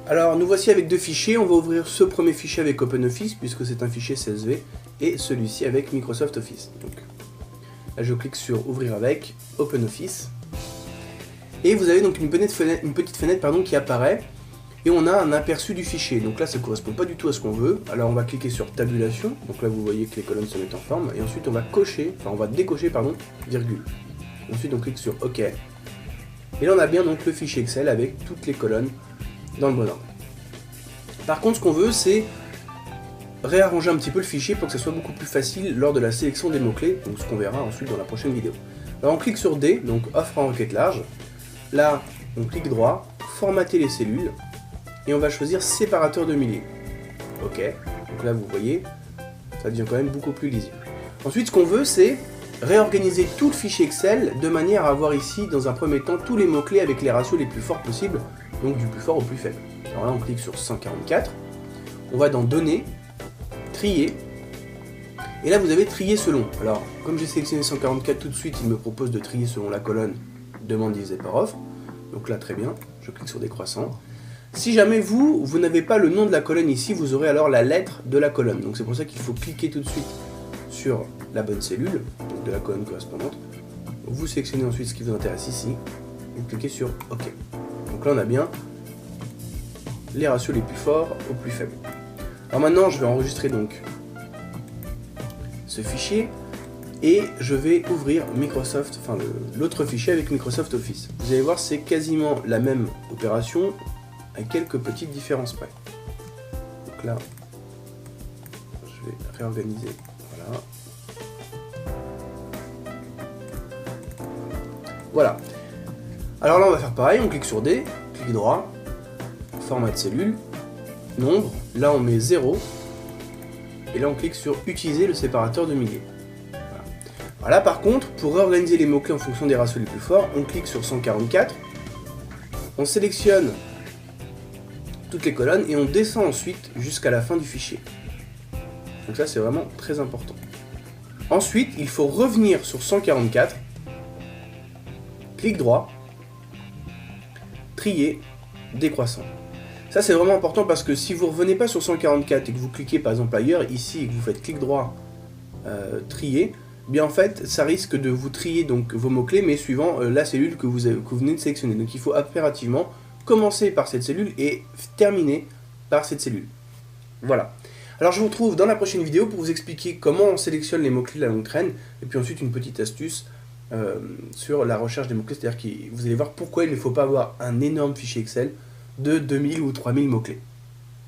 Alors nous voici avec deux fichiers, on va ouvrir ce premier fichier avec OpenOffice puisque c'est un fichier CSV et celui-ci avec Microsoft Office. Donc, là je clique sur ouvrir avec OpenOffice et vous avez donc une petite fenêtre qui apparaît et on a un aperçu du fichier. Donc là ça ne correspond pas du tout à ce qu'on veut, alors on va cliquer sur tabulation, donc là vous voyez que les colonnes se mettent en forme et ensuite on va décocher virgule. Ensuite on clique sur OK et là on a bien donc le fichier Excel avec toutes les colonnes dans le bon ordre. Par contre, ce qu'on veut, c'est réarranger un petit peu le fichier pour que ça soit beaucoup plus facile lors de la sélection des mots-clés, donc ce qu'on verra ensuite dans la prochaine vidéo. Alors on clique sur D, donc offre en requête large. Là, on clique droit, formater les cellules, et on va choisir séparateur de milliers. OK, donc là vous voyez, ça devient quand même beaucoup plus lisible. Ensuite, ce qu'on veut, c'est réorganiser tout le fichier Excel de manière à avoir ici, dans un premier temps, tous les mots-clés avec les ratios les plus forts possibles, donc du plus fort au plus faible. Alors là on clique sur 144, on va dans données, trier, et là vous avez trier selon. Alors comme j'ai sélectionné 144 tout de suite, il me propose de trier selon la colonne demande divisé par offre, donc là très bien, je clique sur décroissant. Si jamais vous n'avez pas le nom de la colonne ici, vous aurez alors la lettre de la colonne, donc c'est pour ça qu'il faut cliquer tout de suite sur la bonne cellule, donc de la colonne correspondante, vous sélectionnez ensuite ce qui vous intéresse ici, et vous cliquez sur OK. Donc là on a bien les ratios les plus forts aux plus faibles. Alors maintenant je vais enregistrer donc ce fichier et je vais ouvrir l'autre fichier avec Microsoft Office. Vous allez voir, c'est quasiment la même opération à quelques petites différences près. Donc là je vais réorganiser, voilà. Alors là on va faire pareil, on clique sur D, clic droit, format de cellule, nombre, là on met 0, et là on clique sur utiliser le séparateur de milliers. Voilà, par contre, pour réorganiser les mots-clés en fonction des ratios les plus forts, on clique sur 144, on sélectionne toutes les colonnes et on descend ensuite jusqu'à la fin du fichier. Donc ça c'est vraiment très important. Ensuite, il faut revenir sur 144, clic droit, trier, décroissant. Ça c'est vraiment important parce que si vous ne revenez pas sur 144 et que vous cliquez par exemple ailleurs, ici, et que vous faites clic droit, trier, bien en fait ça risque de vous trier donc vos mots-clés mais suivant la cellule que vous venez de sélectionner. Donc il faut impérativement commencer par cette cellule et terminer par cette cellule. Voilà. Alors je vous retrouve dans la prochaine vidéo pour vous expliquer comment on sélectionne les mots-clés de la longue traîne et puis ensuite une petite astuce sur la recherche des mots-clés, c'est-à-dire que vous allez voir pourquoi il ne faut pas avoir un énorme fichier Excel de 2000 ou 3000 mots-clés.